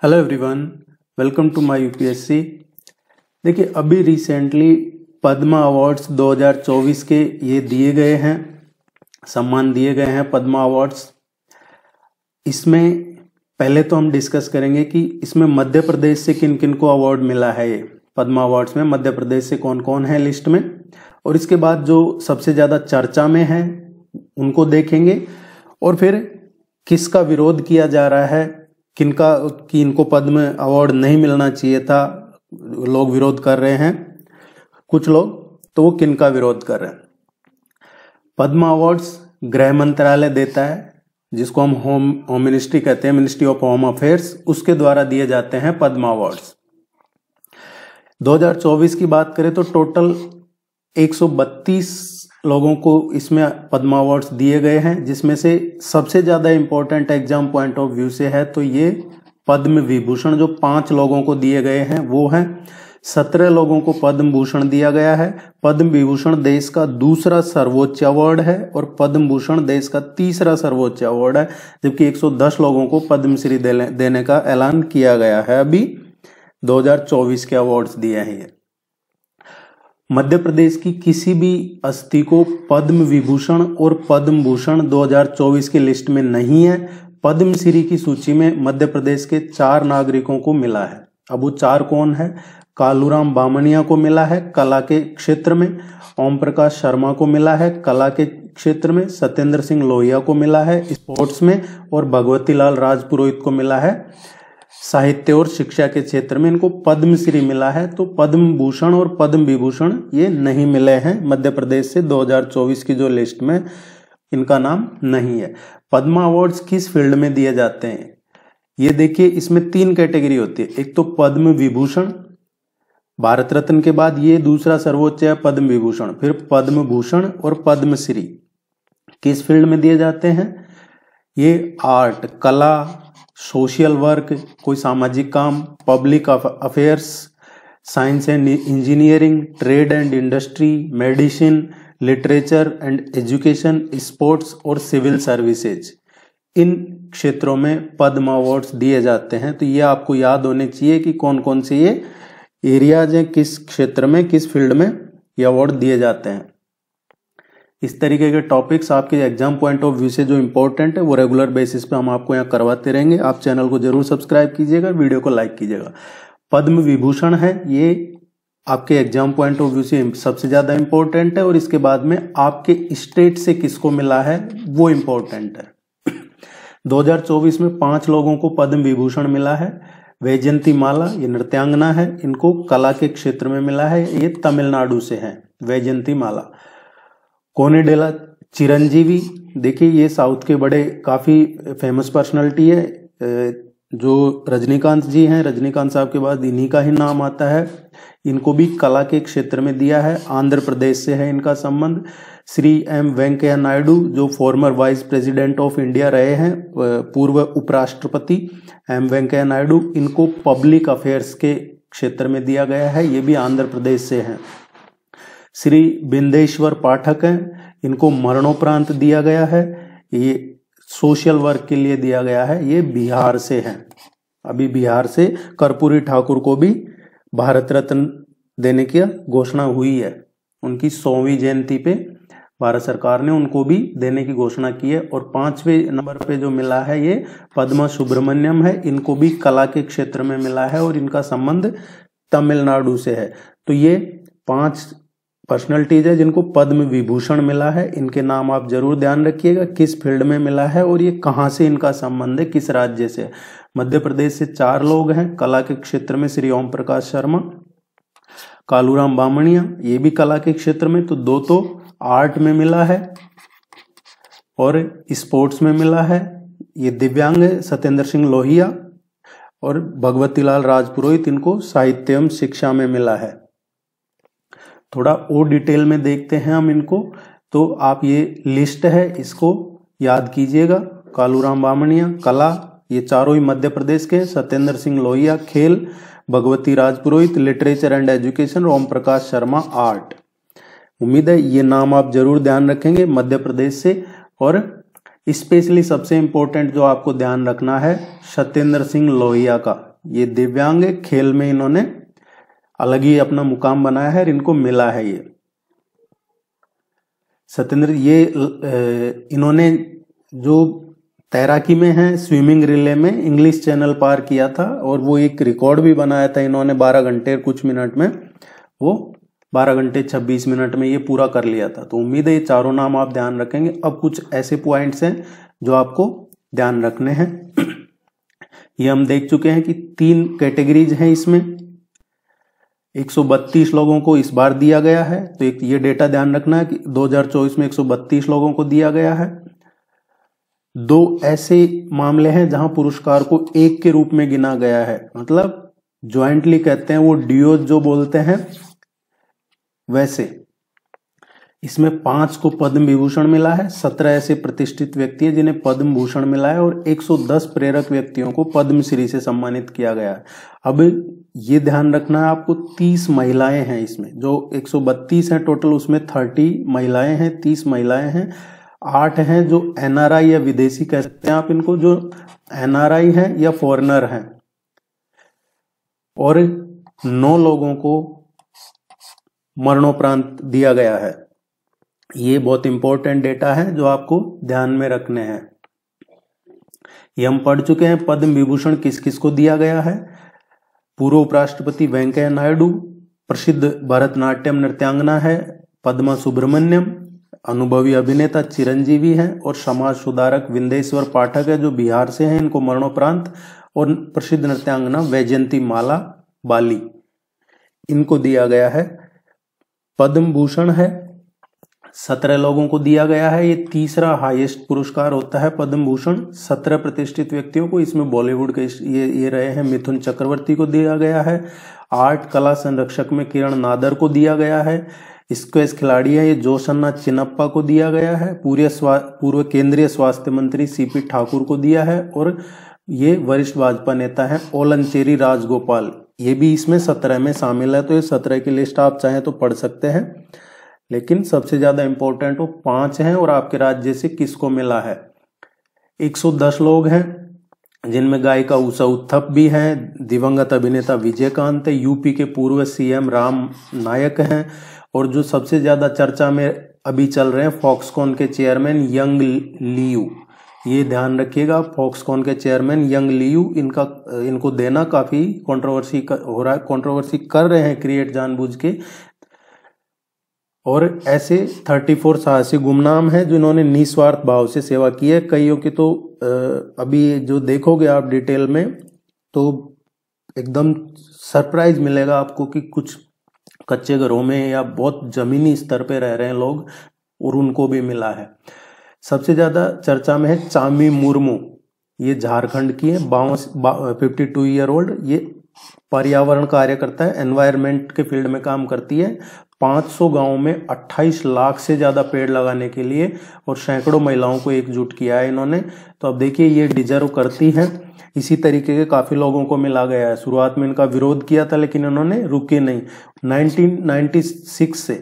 Hello everyone, welcome to my UPSC. देखिए, अभी recently Padma awards 2024 के ये दिए गए हैं, सम्मान दिए गए हैं पद्मा अवार्ड्स। इसमें पहले तो हम डिस्कस करेंगे कि इसमें मध्य प्रदेश से किन किन को अवार्ड मिला है। ये पद्मा अवार्ड्स में मध्य प्रदेश से कौन कौन है लिस्ट में, और इसके बाद जो सबसे ज़्यादा चर्चा में है उनको देखेंगे, और फिर किसका विरोध किया जा रहा है, किनका कि इनको पद्म अवार्ड नहीं मिलना चाहिए था, लोग विरोध कर रहे हैं कुछ लोग, तो वो किनका विरोध कर रहे हैं। पद्म अवार्ड्स गृह मंत्रालय देता है, जिसको हम होम मिनिस्ट्री कहते हैं, मिनिस्ट्री ऑफ होम अफेयर्स, उसके द्वारा दिए जाते हैं पद्म अवार्ड्स। 2024 की बात करें तो टोटल 132 लोगों को इसमें पद्मा अवार्ड्स दिए गए हैं, जिसमें से सबसे ज्यादा important exam point of view से है तो ये पद्म विभूषण जो 5 लोगों को दिए गए हैं वो हैं। 17 लोगों को पद्म भूषण दिया गया है। पद्म विभूषण देश का दूसरा सर्वोच्च अवार्ड है और पद्म भूषण देश का तीसरा सर्वोच्च अवार्ड है, जबकि 110 लोगों को पद्मश्री देने का ऐलान किया गया है। अभी 2024 के अवार्ड्स दिए हैं ये। मध्य प्रदेश की किसी भी अस्थि को पद्म विभूषण और पद्म भूषण 2024 की लिस्ट में नहीं है। पद्मश्री की सूची में मध्य प्रदेश के 4 नागरिकों को मिला है। अब वो 4 कौन है? कालूराम बामनिया को मिला है कला के क्षेत्र में, ओम प्रकाश शर्मा को मिला है कला के क्षेत्र में, सत्येंद्र सिंह लोहिया को मिला है स्पोर्ट्स में, और भगवती लाल राजपुरोहित को मिला है साहित्य और शिक्षा के क्षेत्र में। इनको पद्मश्री मिला है। तो पद्म भूषण और पद्म विभूषण ये नहीं मिले हैं मध्य प्रदेश से। 2024 की जो लिस्ट में इनका नाम नहीं है। पद्मा अवार्ड्स किस फील्ड में दिए जाते हैं ये देखिए, इसमें 3 कैटेगरी होती है। एक तो पद्म विभूषण, भारत रत्न के बाद ये दूसरा सर्वोच्च है पद्म विभूषण, फिर पद्म भूषण और पद्मश्री। किस फील्ड में दिए जाते हैं? ये आर्ट, कला, सोशल वर्क, कोई सामाजिक काम, public affairs, science and engineering, trade and industry, medicine, literature and education, sports और सिविल सर्विसेज, इन क्षेत्रों में पद्म अवार्ड्स दिए जाते हैं। तो ये आपको याद होने चाहिए कि कौन कौन से ये एरियाज हैं, किस क्षेत्र में, किस फील्ड में ये अवार्ड दिए जाते हैं। इस तरीके के टॉपिक्स आपके एग्जाम पॉइंट ऑफ व्यू से जो इंपॉर्टेंट है वो रेगुलर बेसिस पे हम आपको यहाँ करवाते रहेंगे। आप चैनल को जरूर सब्सक्राइब कीजिएगा, वीडियो को लाइक कीजिएगा। पद्म विभूषण है, ये आपके एग्जाम पॉइंट ऑफ व्यू से सबसे ज्यादा इंपॉर्टेंट है, और इसके बाद में आपके स्टेट से किसको मिला है वो इंपॉर्टेंट है। 2024 में 5 लोगों को पद्म विभूषण मिला है। वैजयंती माला, ये नृत्यांगना है, इनको कला के क्षेत्र में मिला है, ये तमिलनाडु से है वैजयंती माला। कोनेडेला चिरंजीवी, देखिए ये साउथ के बड़े काफी फेमस पर्सनालिटी है, जो रजनीकांत जी हैं, रजनीकांत साहब के बाद इन्हीं का ही नाम आता है। इनको भी कला के क्षेत्र में दिया है। आंध्र प्रदेश से है इनका संबंध। श्री एम वेंकैया नायडू, जो farmer vice president of India रहे हैं, पूर्व उपराष्ट्रपति एम वेंकैया नायडू, इनको पब्लिक अफेयर्स के क्षेत्र में दिया गया है, ये भी आंध्र प्रदेश से हैं। श्री बिंदेश्वर पाठक हैं, इनको मरणोपरांत दिया गया है, ये सोशल वर्क के लिए दिया गया है, ये बिहार से हैं। अभी बिहार से कर्पूरी ठाकुर को भी भारत रत्न देने की घोषणा हुई है। उनकी 100वीं जयंती पे भारत सरकार ने उनको भी देने की घोषणा की है। और 5वें नंबर पे जो मिला है ये पद्मा सुब्रमण्यम है, इनको भी कला के क्षेत्र में मिला है और इनका संबंध तमिलनाडु से है। तो ये 5 पर्सनैलिटीज है जिनको पद्म विभूषण मिला है। इनके नाम आप जरूर ध्यान रखिएगा, किस फील्ड में मिला है और ये कहाँ से इनका संबंध है, किस राज्य से। मध्य प्रदेश से 4 लोग हैं। कला के क्षेत्र में श्री ओम प्रकाश शर्मा, कालूराम बामनिया, ये भी कला के क्षेत्र में, तो 2 तो आर्ट में मिला है और स्पोर्ट्स में मिला है। ये दिव्यांग है सत्येंद्र सिंह लोहिया, और भगवती लाल राजपुरोहित, इनको साहित्य एवं शिक्षा में मिला है। थोड़ा और डिटेल में देखते हैं हम इनको, तो आप ये लिस्ट है इसको याद कीजिएगा। कालूराम बामनिया कला, ये चारों ही मध्य प्रदेश के। सत्येंद्र सिंह लोहिया खेल, Bhagwati Rajpurohit literature and education, Om Prakash Sharma art. उम्मीद है ये नाम आप जरूर ध्यान रखेंगे मध्य प्रदेश से। और स्पेशली सबसे इंपॉर्टेंट जो आपको ध्यान रखना है, सत्येंद्र सिंह लोहिया का, ये दिव्यांग खेल में इन्होंने अलग ही अपना मुकाम बनाया है, इनको मिला है ये। सत्येंद्र, ये इन्होंने जो तैराकी में है, स्विमिंग रिले में इंग्लिश चैनल पार किया था, और वो एक रिकॉर्ड भी बनाया था इन्होंने 12 घंटे कुछ मिनट में, वो 12 घंटे 26 मिनट में ये पूरा कर लिया था। तो उम्मीद है ये चारों नाम आप ध्यान रखेंगे। अब कुछ ऐसे पॉइंट्स हैं जो आपको ध्यान रखने हैं। ये हम देख चुके हैं कि 3 कैटेगरीज हैं इसमें, 132 लोगों को इस बार दिया गया है। तो एक ये डेटा ध्यान रखना है कि 2024 में 132 लोगों को दिया गया है। 2 ऐसे मामले हैं जहां पुरस्कार को एक के रूप में गिना गया है, मतलब ज्वाइंटली कहते हैं, वो डिओ जो बोलते हैं वैसे। इसमें 5 को पद्म विभूषण मिला है, 17 ऐसे प्रतिष्ठित व्यक्ति हैं जिन्हें पद्म भूषण मिला है, और 110 प्रेरक व्यक्तियों को पद्मश्री से सम्मानित किया गया है। अब ये ध्यान रखना है आपको, 30 महिलाएं हैं इसमें, जो 132 हैं टोटल, उसमें 30 महिलाएं हैं, 30 महिलाएं हैं। 8 हैं जो एनआरआई या विदेशी कह सकते हैं आप इनको, जो एनआरआई हैं या फॉरेनर हैं, और 9 लोगों को मरणोपरांत दिया गया है। ये बहुत इंपॉर्टेंट डेटा है जो आपको ध्यान में रखने हैं। ये हम पढ़ चुके हैं। पद्म विभूषण किस किस को दिया गया है? पूर्व उपराष्ट्रपति वेंकैया नायडू, प्रसिद्ध भरतनाट्यम नृत्यांगना है पद्मा सुब्रमण्यम, अनुभवी अभिनेता चिरंजीवी हैं, और समाज सुधारक विंदेश्वर पाठक है जो बिहार से हैं, इनको मरणोपरांत, और प्रसिद्ध नृत्यांगना वैजयंती माला बाली, इनको दिया गया है। पद्म भूषण है, 17 लोगों को दिया गया है। ये तीसरा हाईएस्ट पुरस्कार होता है पद्म भूषण, 17 प्रतिष्ठित व्यक्तियों को। इसमें बॉलीवुड के ये रहे हैं मिथुन चक्रवर्ती को दिया गया है। आर्ट कला संरक्षक में किरण नादर को दिया गया है। स्क्वैश खिलाड़ी है ये जोशन्ना चिन्नप्पा को दिया गया है। पूर्व केंद्रीय स्वास्थ्य मंत्री सीपी ठाकुर को दिया है। और ये वरिष्ठ भाजपा नेता है ओलनचेरी राजगोपाल, ये भी इसमें 17 में शामिल है। तो ये 17 की लिस्ट आप चाहें तो पढ़ सकते हैं, लेकिन सबसे ज्यादा इंपॉर्टेंट वो 5 हैं। और आपके राज्य से किसको मिला है? 110 लोग हैं, जिनमें गायिका उषा उत्थप भी हैं, दिवंगत अभिनेता विजयकांत है, यूपी के पूर्व सीएम राम नायक हैं, और जो सबसे ज्यादा चर्चा में अभी चल रहे हैं फॉक्सकॉन के चेयरमैन यंग लियू। ये ध्यान रखिएगा, फॉक्सकॉन के चेयरमैन यंग लियू, इनको देना काफी कंट्रोवर्सी हो रहा है, कंट्रोवर्सी कर रहे हैं क्रिएट जानबूझ के। और ऐसे 34 साहसी गुमनाम हैं जिन्होंने निस्वार्थ भाव से सेवा की है। कईयों की तो अभी जो देखोगे आप डिटेल में तो एकदम सरप्राइज मिलेगा आपको कि कुछ कच्चे घरों में या बहुत जमीनी स्तर पे रह रहे हैं लोग, और उनको भी मिला है। सबसे ज्यादा चर्चा में है चामी मुर्मू, ये झारखंड की है, 52 ईयर ओल्ड। ये पर्यावरण कार्यकर्ता है, एनवायरमेंट के फील्ड में काम करती है। 500 गांवों में 28 लाख से ज्यादा पेड़ लगाने के लिए और सैकड़ों महिलाओं को एकजुट किया है इन्होंने। तो अब देखिए ये डिजर्व करती हैं। इसी तरीके के काफी लोगों को मिला गया है। शुरुआत में इनका विरोध किया था लेकिन इन्होंने रुके नहीं। 1996 से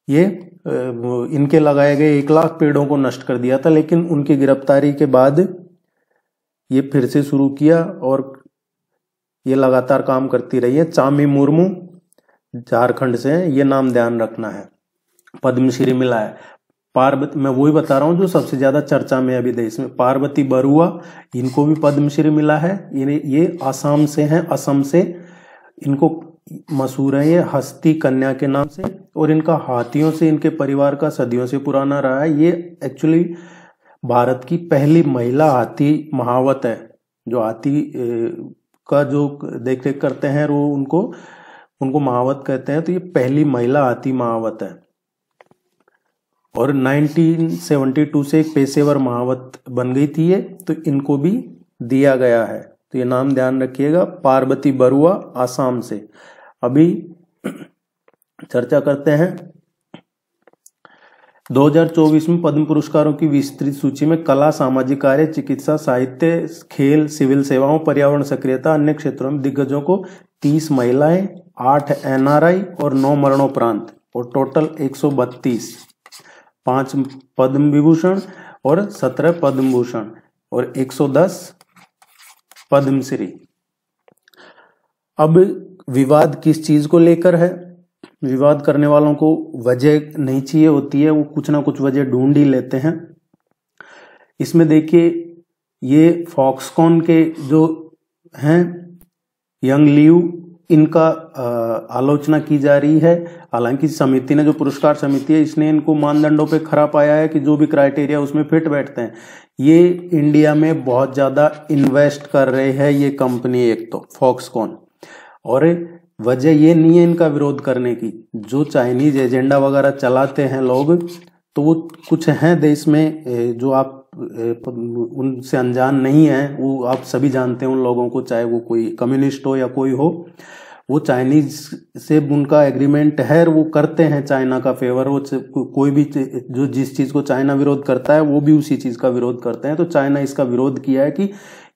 ये इनके लगाए गए 1 लाख पेड़ों को नष्ट कर दिया था, लेकिन उनकी गिरफ्तारी के बाद ये फिर से शुरू किया और ये लगातार काम करती रही है। चामी मुर्मू झारखंड से है, ये नाम ध्यान रखना है। पद्मश्री मिला है। पार्वती, मैं वही बता रहा हूँ जो सबसे ज्यादा चर्चा में अभी देश में, पार्वती बरुआ, इनको भी पद्मश्री मिला है। ये आसाम से हैं, असम से। इनको मशहूर है ये हस्ती कन्या के नाम से, और इनका हाथियों से इनके परिवार का सदियों से पुराना रहा है। ये एक्चुअली भारत की पहली महिला हाथी महावत है। जो हाथी का जो देख रेख करते हैं वो उनको महावत कहते हैं। तो ये पहली महिला हाथी महावत है, और 1972 से एक पेशेवर महावत बन गई थी ये, तो इनको भी दिया गया है। तो ये नाम ध्यान रखिएगा, पार्वती बरुआ, आसाम से। अभी चर्चा करते हैं 2024 में पद्म पुरस्कारों की विस्तृत सूची में कला, सामाजिक कार्य, चिकित्सा, साहित्य, खेल, सिविल सेवाओं, पर्यावरण सक्रियता, अन्य क्षेत्रों में दिग्गजों को 30 महिलाएं, 8 एनआरआई और 9 मरणोपरांत, और टोटल 132, 5 पद्म विभूषण और 17 पद्म भूषण और 110 पद्मश्री। अब विवाद किस चीज को लेकर है? विवाद करने वालों को वजह नहीं चाहिए होती है, वो कुछ ना कुछ वजह ढूंढ ही लेते हैं। इसमें देखिए, ये फॉक्सकॉन के जो हैं यंग लियू, इनका आलोचना की जा रही है। हालांकि समिति ने, जो पुरस्कार समिति है, इसने इनको मानदंडों पे खरा पाया है कि जो भी क्राइटेरिया उसमें फिट बैठते हैं। ये इंडिया में बहुत ज्यादा इन्वेस्ट कर रहे हैं ये कंपनी, एक तो फॉक्सकॉन, और वजह ये नहीं है इनका विरोध करने की। जो चाइनीज एजेंडा वगैरह चलाते हैं लोग, तो वो कुछ हैं देश में जो आप उनसे अनजान नहीं है, वो आप सभी जानते हैं उन लोगों को, चाहे वो कोई कम्युनिस्ट हो या कोई हो। वो चाइनीज से उनका एग्रीमेंट है, वो करते हैं चाइना का फेवर। वो कोई भी जो जिस चीज को चाइना विरोध करता है, वो भी उसी चीज का विरोध करते हैं। तो चाइना इसका विरोध किया है कि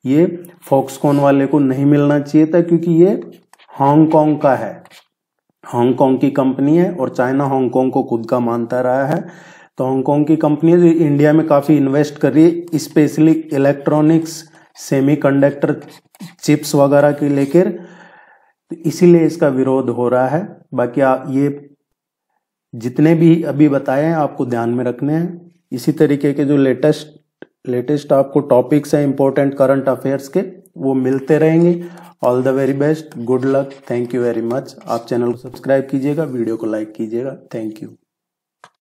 ये फॉक्सकॉन वाले को नहीं मिलना चाहिए था, क्योंकि ये हांगकांग का है, हांगकांग की कंपनी है, और चाइना हांगकांग को खुद का मानता रहा है। तो हांगकांग की कंपनी है जो इंडिया में काफी इन्वेस्ट कर रही है, स्पेशली इलेक्ट्रॉनिक्स, सेमीकंडक्टर चिप्स वगैरह के लेकर, तो इसीलिए इसका विरोध हो रहा है। बाकी ये जितने भी अभी बताए हैं आपको ध्यान में रखने हैं। इसी तरीके के जो लेटेस्ट आपको टॉपिक्स हैं इंपॉर्टेंट करंट अफेयर्स के, वो मिलते रहेंगे। All the very best, good luck, thank you very much. आप चैनल को सब्सक्राइब कीजिएगा, वीडियो को लाइक कीजिएगा। Thank you.